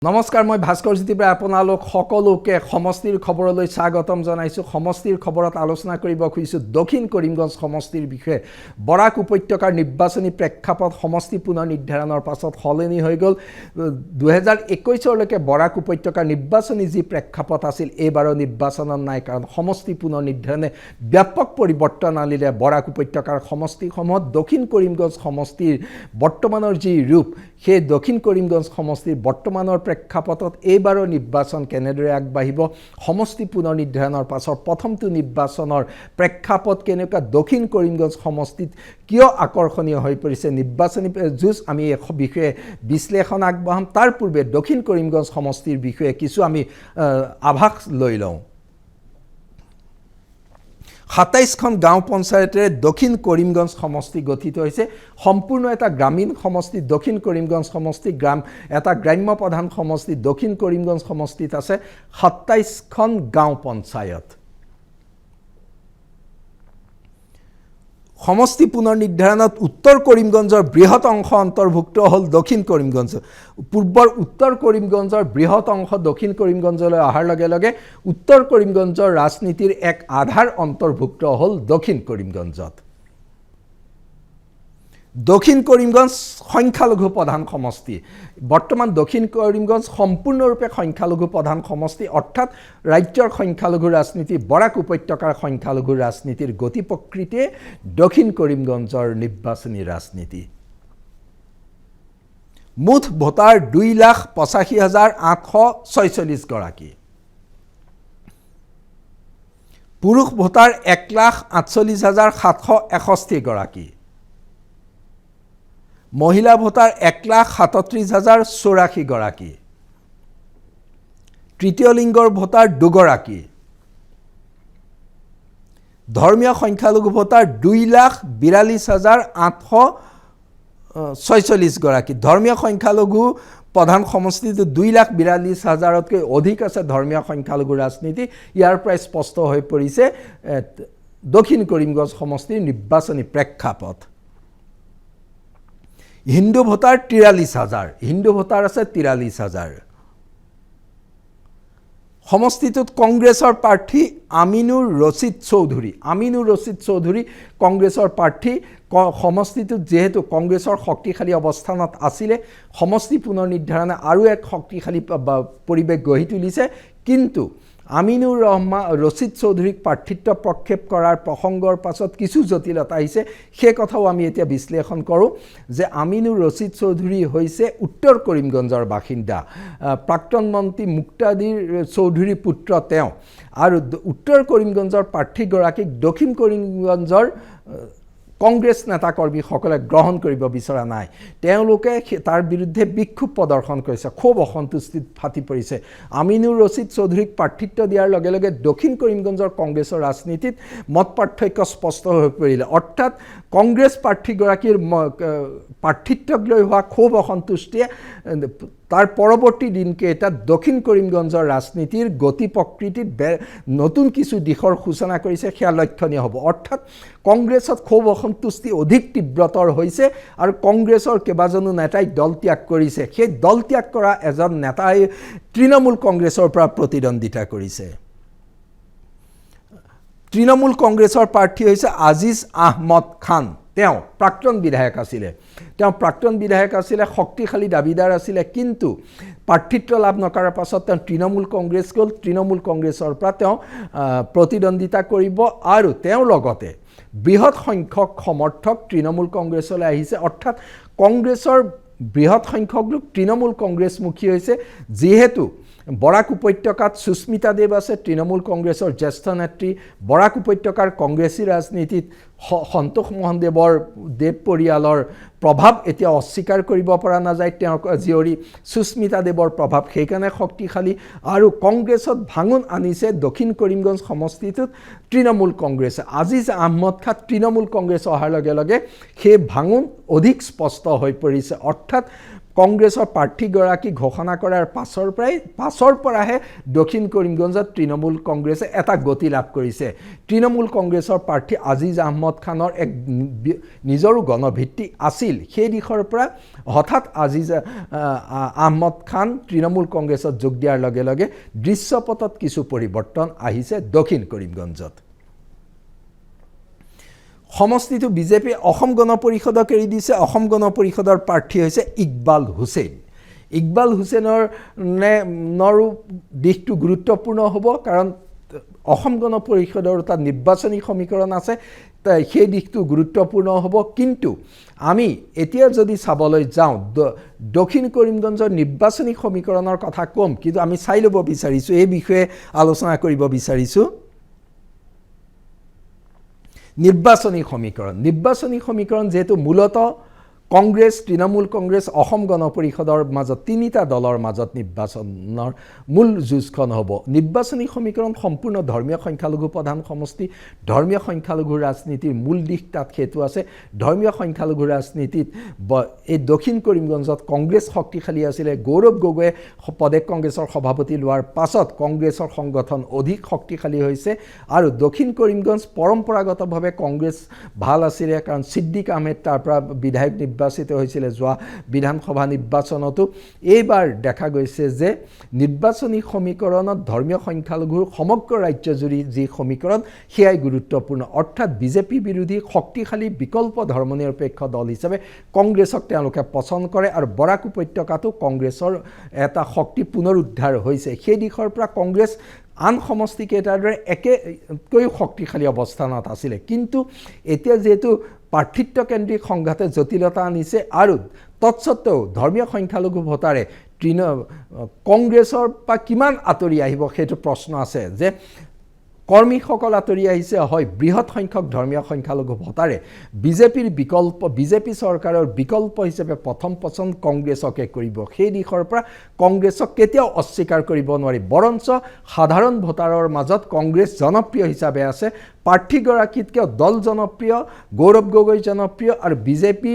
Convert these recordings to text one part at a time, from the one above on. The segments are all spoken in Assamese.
নমস্কাৰ মই ভাস্কৰ জ্যোতিপ্ৰা আপোনালোক সকলোকে সমষ্টিৰ খবৰলৈ স্বাগতম জনাইছো সমষ্টিৰ খবৰত আলোচনা কৰিব খুজিছো দক্ষিণ কৰিমগঞ্জ সমষ্টিৰ বিষয়ে বৰাক উপত্যকাৰ নিৰ্বাচনী প্ৰেক্ষাপট সমষ্টি পুনৰ নিৰ্ধাৰণৰ পাছত হলনি হৈ গল 2021 লৈকে বৰাক উপত্যকাৰ নিৰ্বাচনী যি প্ৰেক্ষাপট আছিল এইবাৰৰ নিৰ্বাচনত নাই কাৰণ সমষ্টি পুনৰ নিৰ্ধাৰণে ব্যাপক পৰিৱৰ্তন আনিলে বৰাক উপত্যকাৰ সমষ্টিসমূহত দক্ষিণ কৰিমগঞ্জ সমষ্টিৰ বৰ্তমানৰ যি ৰূপ সেই দক্ষিণ কৰিমগঞ্জ সমষ্টিৰ বৰ্তমানৰ প্ৰেক্ষাপটত এইবাৰৰ নিৰ্বাচন কেনেদৰে আগবাঢ়িব সমষ্টি পুনৰ নিৰ্ধাৰণৰ পাছৰ প্ৰথমটো নিৰ্বাচনৰ প্ৰেক্ষাপট কেনেকুৱা দক্ষিণ কৰিমগঞ্জ সমষ্টিত কিয় আকৰ্ষণীয় হৈ পৰিছে নিৰ্বাচনী যুঁজ আমি এই বিষয়ে বিশ্লেষণ আগবঢ়াম তাৰ পূৰ্বে দক্ষিণ কৰিমগঞ্জ সমষ্টিৰ বিষয়ে কিছু আমি আভাস লৈ লওঁ ২৭খন গাঁও পঞ্চায়তেৰে দক্ষিণ কৰিমগঞ্জ সমষ্টি গঠিত হৈছে সম্পূৰ্ণ এটা গ্ৰামীণ সমষ্টি দক্ষিণ কৰিমগঞ্জ সমষ্টি এটা গ্ৰাম্য প্ৰধান সমষ্টি দক্ষিণ কৰিমগঞ্জ সমষ্টিত আছে ২৭খন গাঁও পঞ্চায়ত সমষ্টি পুনৰ নিৰ্ধাৰণত উত্তৰ কৰিমগঞ্জৰ বৃহৎ অংশ অন্তৰ্ভুক্ত হ'ল দক্ষিণ কৰিমগঞ্জ পূৰ্বৰ উত্তৰ কৰিমগঞ্জৰ বৃহৎ অংশ দক্ষিণ কৰিমগঞ্জলৈ অহাৰ লগে লগে উত্তৰ কৰিমগঞ্জৰ ৰাজনীতিৰ এক আধাৰ অন্তৰ্ভুক্ত হ'ল দক্ষিণ কৰিমগঞ্জত দক্ষিণ কৰিমগঞ্জ সংখ্যালঘু প্ৰধান সমষ্টি বৰ্তমান দক্ষিণ কৰিমগঞ্জ সম্পূৰ্ণৰূপে সংখ্যালঘু প্ৰধান সমষ্টি অৰ্থাৎ ৰাজ্যৰ সংখ্যালঘু ৰাজনীতি বৰাক উপত্যকাৰ সংখ্যালঘু ৰাজনীতিৰ গতি প্ৰকৃতিয়ে দক্ষিণ কৰিমগঞ্জৰ নিৰ্বাচনী ৰাজনীতি মুঠ ভোটাৰ 2,85,846 গৰাকী পুৰুষ ভোটাৰ 1,48,761 গৰাকী মহিলা ভোটাৰ 1,37,084 গৰাকী তৃতীয় লিংগৰ ভোটাৰ 2 গৰাকী ধৰ্মীয় সংখ্যালঘু ভোটাৰ 2,42,846 গৰাকী ধৰ্মীয় সংখ্যালঘু প্ৰধান সমষ্টিটো 2,42,000তকৈ অধিক আছে ধৰ্মীয় সংখ্যালঘু ৰাজনীতি ইয়াৰ পৰা স্পষ্ট হৈ পৰিছে দক্ষিণ কৰিমগঞ্জ সমষ্টিৰ নিৰ্বাচনী প্ৰেক্ষাপট হিন্দু ভোটাৰ 43,000 হিন্দু ভোটাৰ আছে 43,000 সমষ্টিটোত কংগ্ৰেছৰ প্ৰাৰ্থী আমিনুৰ ৰছিদ চৌধুৰী কংগ্ৰেছৰ প্ৰাৰ্থী সমষ্টিটোত যেহেতু কংগ্ৰেছৰ শক্তিশালী অৱস্থানত আছিলে সমষ্টি পুনৰ নিৰ্ধাৰণে আৰু এক শক্তিশালী পৰিৱেশ গঢ়ি তুলিছে কিন্তু আমিনুৰ ৰছিদ চৌধুৰীক প্ৰাৰ্থিত্ব প্ৰক্ষেপ কৰাৰ প্ৰসংগৰ পাছত কিছু জটিলতা আহিছে সেই কথাও আমি এতিয়া বিশ্লেষণ কৰোঁ যে আমিনুৰ ৰছিদ চৌধুৰী হৈছে উত্তৰ কৰিমগঞ্জৰ বাসিন্দা প্ৰাক্তন মন্ত্ৰী মুক্তাদিৰ চৌধুৰীৰ পুত্ৰ তেওঁ আৰু উত্তৰ কৰিমগঞ্জৰ প্ৰাৰ্থীগৰাকীক দক্ষিণ কৰিমগঞ্জৰ কংগ্ৰেছ নেতাকৰ্মীসকলে গ্ৰহণ কৰিব বিচৰা নাই তেওঁলোকে তাৰ বিৰুদ্ধে বিক্ষোভ প্ৰদৰ্শন কৰিছে খুব অসন্তুষ্টিত ফাটি পৰিছে আমিনুৰ ৰছিদ চৌধুৰীক প্ৰাৰ্থিত্ব দিয়াৰ লগে লগে দক্ষিণ কৰিমগঞ্জৰ কংগ্ৰেছৰ ৰাজনীতিত মত পাৰ্থক্য স্পষ্ট হৈ পৰিলে অৰ্থাৎ কংগ্ৰেছ প্ৰাৰ্থীগৰাকীৰ প্ৰাৰ্থিত্বক লৈ হোৱা খুব অসন্তুষ্টিয়ে তাৰ পৰৱৰ্তী দিনকেইটাত দক্ষিণ কৰিমগঞ্জৰ ৰাজনীতিৰ গতি প্ৰকৃতিত নতুন কিছু দিশৰ সূচনা কৰিছে সেয়া লক্ষণীয় হ'ব অৰ্থাৎ কংগ্ৰেছত খুব অসন্তুষ্টি অধিক তীব্ৰতৰ হৈছে আৰু কংগ্ৰেছৰ কেইবাজনো নেতাই দল ত্যাগ কৰিছে সেই দল ত্যাগ কৰা এজন নেতাই তৃণমূল কংগ্ৰেছৰ পৰা প্ৰতিদ্বন্দ্বিতা কৰিছে তৃণমূল কংগ্ৰেছৰ প্ৰাৰ্থী হৈছে আজিজ আহমদ খান তেওঁ প্ৰাক্তন বিধায়ক আছিলে শক্তিশালী দাবীদাৰ আছিলে কিন্তু প্ৰাৰ্থিত্ব লাভ নকৰাৰ পাছত তেওঁ তৃণমূল কংগ্ৰেছ গ'ল তৃণমূল কংগ্ৰেছৰ পৰা তেওঁ প্ৰতিদ্বন্দ্বিতা কৰিব আৰু তেওঁ লগতে বৃহৎ সংখ্যক সমৰ্থক তৃণমূল কংগ্ৰেছলৈ আহিছে অৰ্থাৎ কংগ্ৰেছৰ বৃহৎ সংখ্যক লোক তৃণমূল কংগ্ৰেছমুখী হৈছে যিহেতু বৰাক উপত্যকাত সুস্মিতা দেৱ আছে তৃণমূল কংগ্ৰেছৰ জ্যেষ্ঠ নেত্ৰী বৰাক উপত্যকাৰ কংগ্ৰেছী ৰাজনীতিত সন্তোষ মোহন দেৱ পৰিয়ালৰ প্ৰভাৱ এতিয়া অস্বীকাৰ কৰিব পৰা নাযায় তেওঁৰ জীয়ৰী সুস্মিতা দেৱৰ প্ৰভাৱ সেইকাৰণে শক্তিশালী আৰু কংগ্ৰেছত ভাঙোন আনিছে দক্ষিণ কৰিমগঞ্জ সমষ্টিটোত তৃণমূল কংগ্ৰেছে আজিজ আহমদ খান তৃণমূল কংগ্ৰেছ অহাৰ লগে লগে সেই ভাঙোন অধিক স্পষ্ট হৈ পৰিছে অৰ্থাৎ কংগ্ৰেছৰ প্ৰাৰ্থীগৰাকী ঘোষণা কৰাৰ পাছৰ পৰাহে দক্ষিণ কৰিমগঞ্জত তৃণমূল কংগ্ৰেছে এটা গতি লাভ কৰিছে। তৃণমূল কংগ্ৰেছৰ প্ৰাৰ্থী আজিজ আহমদ খানৰ এক নিজৰো গণভিত্তি আছিল। সেই দিশৰ পৰা হঠাৎ আজিজ আহমদ খান তৃণমূল কংগ্ৰেছত যোগ দিয়াৰ লগে লগে দৃশ্যপটত কিছু পৰিৱৰ্তন আহিছে দক্ষিণ কৰিমগঞ্জত। সমষ্টিটো বিজেপি অসম গণ পৰিষদক এৰি দিছে। অসম গণ পৰিষদৰ প্ৰাৰ্থী হৈছে ইকবাল হুছেইন। ইকবাল হুছেইনৰো দিশটো গুৰুত্বপূৰ্ণ হ'ব, কাৰণ অসম গণ পৰিষদৰ এটা নিৰ্বাচনী সমীকৰণ আছে, সেই দিশটো গুৰুত্বপূৰ্ণ হ'ব। কিন্তু আমি এতিয়া যদি চাবলৈ যাওঁ দক্ষিণ কৰিমগঞ্জৰ নিৰ্বাচনী সমীকৰণৰ কথা ক'ম, কিন্তু আমি চাই ল'ব বিচাৰিছোঁ, এই বিষয়ে আলোচনা কৰিব বিচাৰিছোঁ। নিৰ্বাচনী সমীকৰণ যিহেতু মূলতঃ কংগ্ৰেছ, তৃণমূল কংগ্ৰেছ, অসম গণ পৰিষদৰ মাজত তিনিটা দলৰ মাজত নিৰ্বাচনৰ মূল যুঁজখন হ'ব। নিৰ্বাচনী সমীকৰণ সম্পূৰ্ণ ধৰ্মীয় সংখ্যালঘু প্ৰধান সমষ্টি। ধৰ্মীয় সংখ্যালঘু ৰাজনীতিৰ মূল দিশ তাত সেইটো আছে। ধৰ্মীয় সংখ্যালঘু ৰাজনীতিত এই দক্ষিণ কৰিমগঞ্জত কংগ্ৰেছ শক্তিশালী আছিলে। গৌৰৱ গগৈয়ে প্ৰদেশ কংগ্ৰেছৰ সভাপতি লোৱাৰ পাছত কংগ্ৰেছৰ সংগঠন অধিক শক্তিশালী হৈছে, আৰু দক্ষিণ কৰিমগঞ্জ পৰম্পৰাগতভাৱে কংগ্ৰেছ ভাল আছিলে, কাৰণ ছিদ্দিক আহমেদ তাৰ পৰা বিধায়ক নিৰ্বাচিত হৈছিলে যোৱা বিধানসভা নিৰ্বাচনতো। এইবাৰ দেখা গৈছে যে নিৰ্বাচনী সমীকৰণত ধৰ্মীয় সংখ্যালঘুৰ সমগ্ৰ ৰাজ্যজুৰি যি সমীকৰণ সেয়াই গুৰুত্বপূৰ্ণ। অৰ্থাৎ বিজেপি বিৰোধী শক্তিশালী বিকল্প ধৰ্মনিৰপেক্ষ দল হিচাপে কংগ্ৰেছক তেওঁলোকে পচন্দ কৰে, আৰু বৰাক উপত্যকাতো কংগ্ৰেছৰ এটা শক্তি পুনৰুদ্ধাৰ হৈছে। সেই দিশৰ পৰা কংগ্ৰেছ আন সমষ্টিকেইটাৰ দৰে একেতকৈও শক্তিশালী অৱস্থানত আছিলে। কিন্তু এতিয়া যিহেতু প্ৰাৰ্থিত্বকেন্দ্ৰিক সংঘাতে জটিলতা আনিছে, আৰু তৎসত্ত্বেও ধৰ্মীয় সংখ্যালঘু ভোটাৰে কংগ্ৰেছৰ পৰা কিমান আঁতৰি আহিব সেইটো প্ৰশ্ন আছে। যে কৰ্মীসকল আঁতৰি আহিছে, হয়, বৃহৎ সংখ্যক ধৰ্মীয় সংখ্যালঘু ভোটাৰে বিজেপি চৰকাৰৰ বিকল্প হিচাপে প্ৰথম পচন্দ কংগ্ৰেছকে কৰিব। সেই দিশৰ পৰা কংগ্ৰেছক কেতিয়াও অস্বীকাৰ কৰিব নোৱাৰি, বৰঞ্চ সাধাৰণ ভোটাৰৰ মাজত কংগ্ৰেছ জনপ্ৰিয় হিচাপে আছে। প্ৰাৰ্থীগৰাকীতকৈ দল জনপ্ৰিয়, গৌৰৱ গগৈ জনপ্ৰিয়, আৰু বিজেপি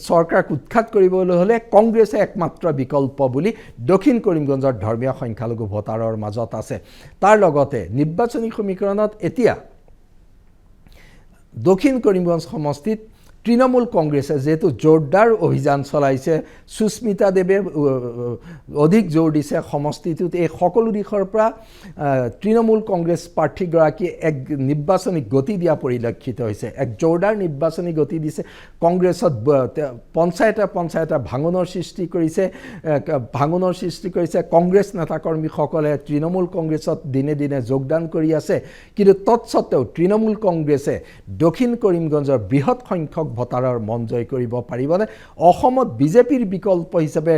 চৰকাৰক উৎখাত কৰিবলৈ হ'লে কংগ্ৰেছে একমাত্ৰ বিকল্প বুলি দক্ষিণ কৰিমগঞ্জৰ ধৰ্মীয় সংখ্যালঘু ভোটাৰৰ মাজত আছে। তাৰ লগতে নিৰ্বাচনী সমীকৰণত এতিয়া দক্ষিণ কৰিমগঞ্জ সমষ্টিত তৃণমূল কংগ্ৰেছে যিহেতু জোৰদাৰ অভিযান চলাইছে, সুস্মিতা দেৱে অধিক জোৰ দিছে সমষ্টিটোত, এই সকলো দিশৰ পৰা তৃণমূল কংগ্ৰেছ প্ৰাৰ্থীগৰাকীয়ে এক নিৰ্বাচনী গতি দিয়া পৰিলক্ষিত হৈছে। এক জোৰদাৰ নিৰ্বাচনী গতি দিছে। কংগ্ৰেছত পঞ্চায়তে ভাঙোনৰ সৃষ্টি কৰিছে। কংগ্ৰেছ নেতাকৰ্মীসকলে তৃণমূল কংগ্ৰেছত দিনে দিনে যোগদান কৰি আছে। কিন্তু তৎসত্ত্বেও তৃণমূল কংগ্ৰেছে দক্ষিণ কৰিমগঞ্জৰ বৃহৎ সংখ্যক ভোটাৰৰ মন জয় কৰিব পাৰিবনে? অসমত বিজেপিৰ বিকল্প হিচাপে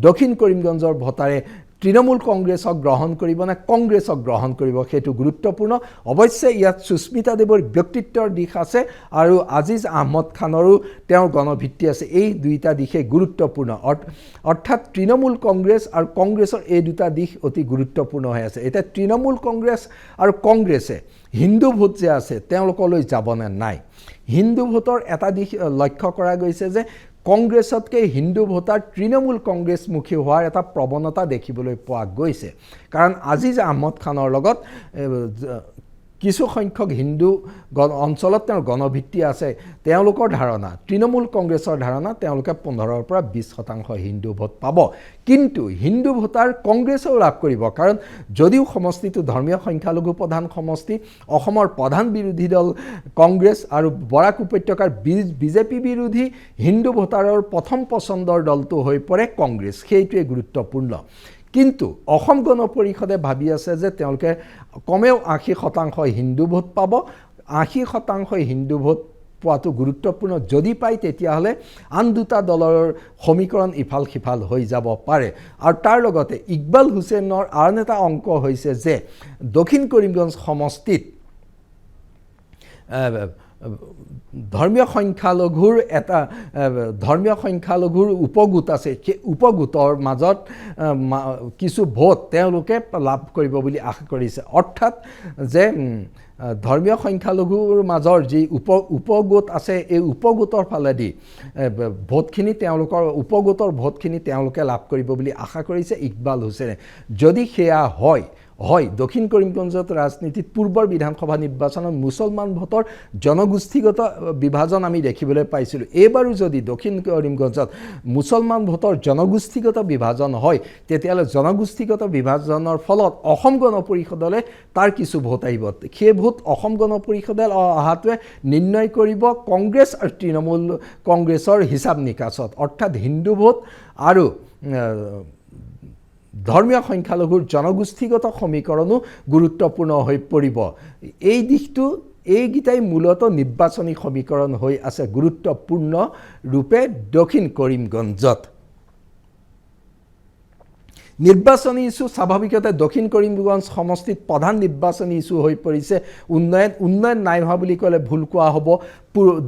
দক্ষিণ কৰিমগঞ্জৰ ভোটাৰে তৃণমূল কংগ্ৰেছক গ্ৰহণ কৰিবনে কংগ্ৰেছক গ্ৰহণ কৰিব, সেইটো গুৰুত্বপূৰ্ণ। অৱশ্যে ইয়াত সুস্মিতা দেৱৰ ব্যক্তিত্বৰ দিশ আছে, আৰু আজিজ আহমদ খানৰো তেওঁৰ গণভিত্তি আছে। এই দুইটা দিশে গুৰুত্বপূৰ্ণ। অৰ্থাৎ তৃণমূল কংগ্ৰেছ আৰু কংগ্ৰেছৰ এই দুটা দিশ অতি গুৰুত্বপূৰ্ণ হৈ আছে। এতিয়া তৃণমূল কংগ্ৰেছ আৰু কংগ্ৰেছে হিন্দু ভোট যে আছে তেওঁলোকলৈ যাবনে নাই, হিন্দু ভোটৰ এটা দিশ লক্ষ্য কৰা গৈছে যে কংগ্ৰেছতকৈ হিন্দু ভোটাৰ তৃণমূল কংগ্ৰেছমুখী হোৱাৰ এটা প্ৰৱণতা দেখিবলৈ পোৱা গৈছে। কাৰণ আজিজ আহমদ খানৰ লগত কিছু সংখ্যক হিন্দু অঞ্চলত তেওঁৰ গণভিত্তি আছে। তেওঁলোকৰ ধাৰণা, তৃণমূল কংগ্ৰেছৰ ধাৰণা, তেওঁলোকে 15ৰ পৰা 20% হিন্দু ভোট পাব। কিন্তু হিন্দু ভোটাৰ কংগ্ৰেছেও লাভ কৰিব, কাৰণ যদিও সমষ্টিটো ধৰ্মীয় সংখ্যালঘু প্ৰধান সমষ্টি, অসমৰ প্ৰধান বিৰোধী দল কংগ্ৰেছ আৰু বৰাক উপত্যকাৰ বিজেপি বিৰোধী হিন্দু ভোটাৰৰ প্ৰথম পচন্দৰ দলটো হৈ পৰে কংগ্ৰেছ। সেইটোৱে গুৰুত্বপূৰ্ণ। কিন্তু অসম গণ পৰিষদে ভাবি আছে যে তেওঁলোকে কমেও 80% হিন্দু ভোট পাব। 80% হিন্দু ভোট পোৱাটো গুৰুত্বপূৰ্ণ। যদি পায় তেতিয়াহ'লে আন দুটা দলৰ সমীকৰণ ইফাল সিফাল হৈ যাব পাৰে। আৰু তাৰ লগতে ইকবাল হুছেইনৰ আন এটা অংক হৈছে যে দক্ষিণ কৰিমগঞ্জ সমষ্টিত ধৰ্মীয় সংখ্যালঘুৰ এটা ধৰ্মীয় সংখ্যালঘুৰ উপগোট আছে, সেই উপগোটৰ মাজত কিছু ভোট তেওঁলোকে লাভ কৰিব বুলি আশা কৰিছে। অৰ্থাৎ যে ধৰ্মীয় সংখ্যালঘুৰ মাজৰ যি উপগোট আছে, এই উপগোটৰ ফালেদি ভোটখিনি তেওঁলোকৰ উপগোটৰ ভোটখিনি তেওঁলোকে লাভ কৰিব বুলি আশা কৰিছে ইকবাল হুছেইনে। যদি সেয়া হয় দক্ষিণ কৰিমগঞ্জত ৰাজনীতিত পূৰ্বৰ বিধানসভা নিৰ্বাচনত মুছলমান ভোটৰ জনগোষ্ঠীগত বিভাজন আমি দেখিবলৈ পাইছিলোঁ। এইবাৰো যদি দক্ষিণ কৰিমগঞ্জত মুছলমান ভোটৰ জনগোষ্ঠীগত বিভাজন হয়, তেতিয়াহ'লে জনগোষ্ঠীগত বিভাজনৰ ফলত অসম গণ পৰিষদলৈ তাৰ কিছু ভোট আহিব। সেই ভোট অসম গণ পৰিষদে অহাটোৱে নিৰ্ণয় কৰিব কংগ্ৰেছ আৰু তৃণমূল কংগ্ৰেছৰ হিচাপ নিকাচত। অৰ্থাৎ হিন্দু ভোট আৰু ধৰ্মীয় সংখ্যালঘুৰ জনগোষ্ঠীগত সমীকৰণো গুৰুত্বপূৰ্ণ হৈ পৰিব। এই দিশটো এইকেইটাই মূলত নিৰ্বাচনী সমীকৰণ হৈ আছে গুৰুত্বপূৰ্ণ ৰূপে দক্ষিণ কৰিমগঞ্জত। নিৰ্বাচনী ইস্যু স্বাভাৱিকতে দক্ষিণ কৰিমগঞ্জ সমষ্টিত প্ৰধান নিৰ্বাচনী ইস্যু হৈ পৰিছে উন্নয়ন নাই হোৱা বুলি ক'লে ভুল কোৱা হ'ব।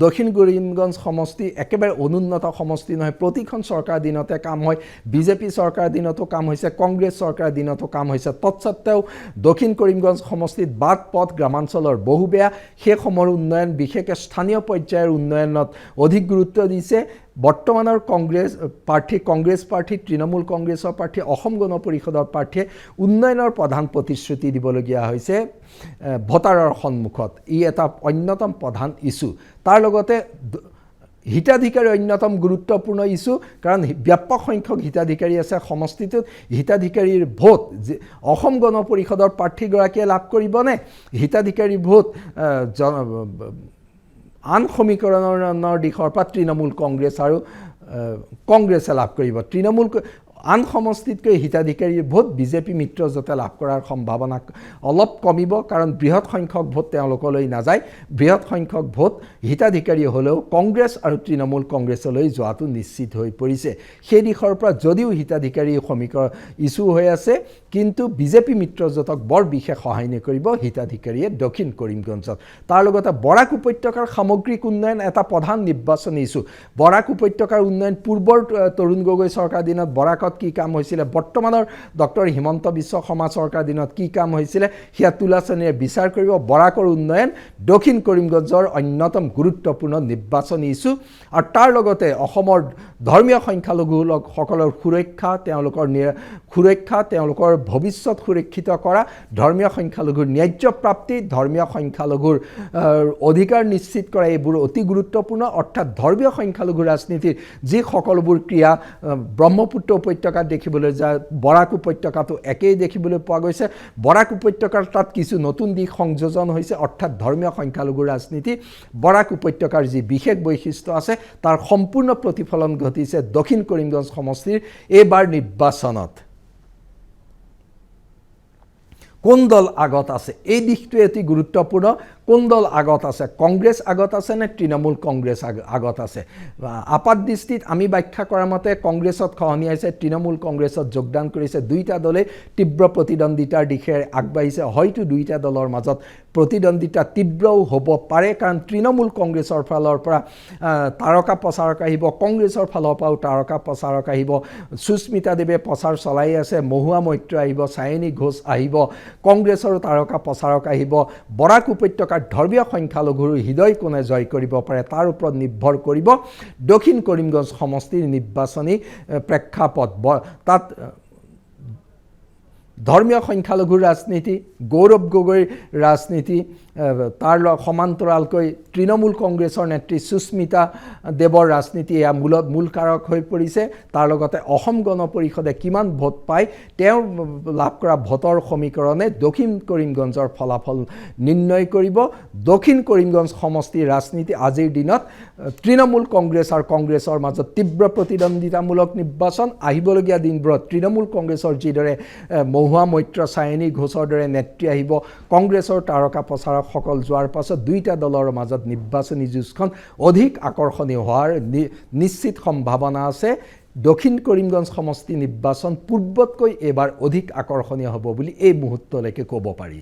দক্ষিণ কৰিমগঞ্জ সমষ্টি একেবাৰে অনুন্নত সমষ্টি নহয়। প্ৰতিখন চৰকাৰ দিনতে কাম হয়, বিজেপি চৰকাৰ দিনতো কাম হৈছে, কংগ্ৰেছ চৰকাৰ দিনতো কাম হৈছে। তৎসত্ত্বেও দক্ষিণ কৰিমগঞ্জ সমষ্টিত বাট পথ গ্ৰামাঞ্চলৰ বহু বেয়া। সেইসমূহৰ উন্নয়ন বিশেষকৈ স্থানীয় পৰ্যায়ৰ উন্নয়নত অধিক গুৰুত্ব দিছে বৰ্তমানৰ কংগ্ৰেছ প্ৰাৰ্থী, তৃণমূল কংগ্ৰেছৰ প্ৰাৰ্থী, অসম গণ পৰিষদৰ প্ৰাৰ্থীয়ে উন্নয়নৰ প্ৰধান প্ৰতিশ্ৰুতি দিবলগীয়া হৈছে ভোটাৰৰ সন্মুখত। ই এটা অন্যতম প্ৰধান ইস্যু। তাৰ লগতে হিতাধিকাৰী অন্যতম গুৰুত্বপূৰ্ণ ইস্যু, কাৰণ ব্যাপক সংখ্যক হিতাধিকাৰী আছে সমষ্টিটোত। হিতাধিকাৰীৰ ভোট অসম গণ পৰিষদৰ প্ৰাৰ্থীগৰাকীয়ে লাভ কৰিবনে, হিতাধিকাৰী ভোট আন সমীকৰণৰ দিশৰ পৰা তৃণমূল কংগ্ৰেছ আৰু কংগ্ৰেছে লাভ কৰিব। আন সমষ্টিতকৈ হিতাধিকাৰীৰ ভোট বিজেপি মিত্ৰজোঁটে লাভ কৰাৰ সম্ভাৱনা অলপ কমিব, কাৰণ বৃহৎ সংখ্যক ভোট তেওঁলোকলৈ নাযায়। বৃহৎ সংখ্যক ভোট হিতাধিকাৰী হ'লেও কংগ্ৰেছ আৰু তৃণমূল কংগ্ৰেছলৈ যোৱাটো নিশ্চিত হৈ পৰিছে। সেই দিশৰ পৰা যদিও হিতাধিকাৰী সমীকৰণ ইস্যু হৈ আছে, কিন্তু বিজেপি মিত্ৰজোঁটক বৰ বিশেষ সহায় নকৰিব হিতাধিকাৰীয়ে দক্ষিণ কৰিমগঞ্জত। তাৰ লগতে বৰাক উপত্যকাৰ সামগ্ৰিক উন্নয়ন এটা প্ৰধান নিৰ্বাচনী ইস্যু। বৰাক উপত্যকাৰ উন্নয়ন পূৰ্বৰ তৰুণ গগৈ চৰকাৰ দিনত বৰাকত কি কাম হৈছিলে, বৰ্তমানৰ ডক্টৰ হিমন্ত বিশ্ব শৰ্মা চৰকাৰ দিনত কি কাম হৈছিলে, সেয়া তুলাচনীৰে বিচাৰ কৰিব। বৰাকৰ উন্নয়ন দক্ষিণ কৰিমগঞ্জৰ অন্যতম গুৰুত্বপূৰ্ণ নিৰ্বাচনী ইস্যু। আৰু তাৰ লগতে অসমৰ ধৰ্মীয় সংখ্যালঘুসকলৰ সুৰক্ষা, তেওঁলোকৰ ভৱিষ্যত সুৰক্ষিত কৰা, ধৰ্মীয় সংখ্যালঘুৰ ন্যায্য প্ৰাপ্তি, ধৰ্মীয় সংখ্যালঘুৰ অধিকাৰ নিশ্চিত কৰা, এইবোৰ অতি গুৰুত্বপূৰ্ণ। অৰ্থাৎ ধৰ্মীয় সংখ্যালঘু ৰাজনীতিৰ যি সকলোবোৰ ক্ৰিয়া ব্ৰহ্মপুত্ৰ উপত্যকাত দেখিবলৈ যায়, বৰাক উপত্যকাতো একেই দেখিবলৈ পোৱা গৈছে। বৰাক উপত্যকাৰ তাত কিছু নতুন দিশ সংযোজন হৈছে, অৰ্থাৎ ধৰ্মীয় সংখ্যালঘু ৰাজনীতি বৰাক উপত্যকাৰ যি বিশেষ বৈশিষ্ট্য আছে তাৰ সম্পূৰ্ণ প্ৰতিফলন ঘটিছে দক্ষিণ কৰিমগঞ্জ সমষ্টিৰ এইবাৰ নিৰ্বাচনত। কোন দল আগত আছে, এই দিশটোৱে অতি গুৰুত্বপূৰ্ণ। কোন দল আগত আছে, কংগ্ৰেছ আগত আছে নে তৃণমূল কংগ্ৰেছ আগত আছে? আপাত দৃষ্টিত আমি ব্যাখ্যা কৰা মতে কংগ্ৰেছত খহনীয়াইছে, তৃণমূল কংগ্ৰেছত যোগদান কৰিছে। দুয়োটা দলে তীব্ৰ প্ৰতিদ্বন্দ্বিতাৰ দিশে আগবাঢ়িছে। হয়তো দুয়োটা দলৰ মাজত প্ৰতিদ্বন্দ্বিতা তীব্ৰও হ'ব পাৰে, কাৰণ তৃণমূল কংগ্ৰেছৰ ফালৰ পৰা তাৰকা প্ৰচাৰক আহিব, কংগ্ৰেছৰ ফালৰ পৰাও তাৰকা প্ৰচাৰক আহিব। সুস্মিতা দেৱে প্ৰচাৰ চলাই আছে, মহুৱা মৈত্ৰ আহিব, চায়নী ঘোষ আহিব, কংগ্ৰেছৰো তাৰকা প্ৰচাৰক আহিব। বৰাক উপত্যকাৰ ধৰ্মীয় সংখ্যালঘুৰ হৃদয় কোনে জয় কৰিব পাৰে তাৰ ওপৰত নিৰ্ভৰ কৰিব দক্ষিণ কৰিমগঞ্জ সমষ্টিৰ নিৰ্বাচনী প্ৰেক্ষাপট। তাত ধৰ্মীয় সংখ্যালঘুৰ ৰাজনীতি, গৌৰৱ গগৈৰ ৰাজনীতি, তাৰ সমান্তৰালকৈ তৃণমূল কংগ্ৰেছৰ নেত্ৰী সুস্মিতা দেৱৰ ৰাজনীতি এয়া মূল কাৰক হৈ পৰিছে। তাৰ লগতে অসম গণ পৰিষদে কিমান ভোট পায়, তেওঁ লাভ কৰা ভোটৰ সমীকৰণে দক্ষিণ কৰিমগঞ্জৰ ফলাফল নিৰ্ণয় কৰিব। দক্ষিণ কৰিমগঞ্জ সমষ্টিৰ ৰাজনীতি আজিৰ দিনত তৃণমূল কংগ্ৰেছ আৰু কংগ্ৰেছৰ মাজত তীব্ৰ প্ৰতিদ্বন্দ্বিতামূলক নিৰ্বাচন। আহিবলগীয়া দিনবোৰত তৃণমূল কংগ্ৰেছৰ যিদৰে মহুৱা মৈত্ৰ, চায়নী ঘোষৰ দৰে নেত্ৰী আহিব, কংগ্ৰেছৰ তাৰকা প্ৰচাৰকসকল যোৱাৰ পাছত দুয়োটা দলৰ মাজত নিৰ্বাচনী যুঁজখন অধিক আকৰ্ষণীয় হোৱাৰ নিশ্চিত সম্ভাৱনা আছে। দক্ষিণ কৰিমগঞ্জ সমষ্টি নিৰ্বাচন পূৰ্বতকৈ এইবাৰ অধিক আকৰ্ষণীয় হ'ব বুলি এই মুহূৰ্তলৈকে ক'ব পাৰি।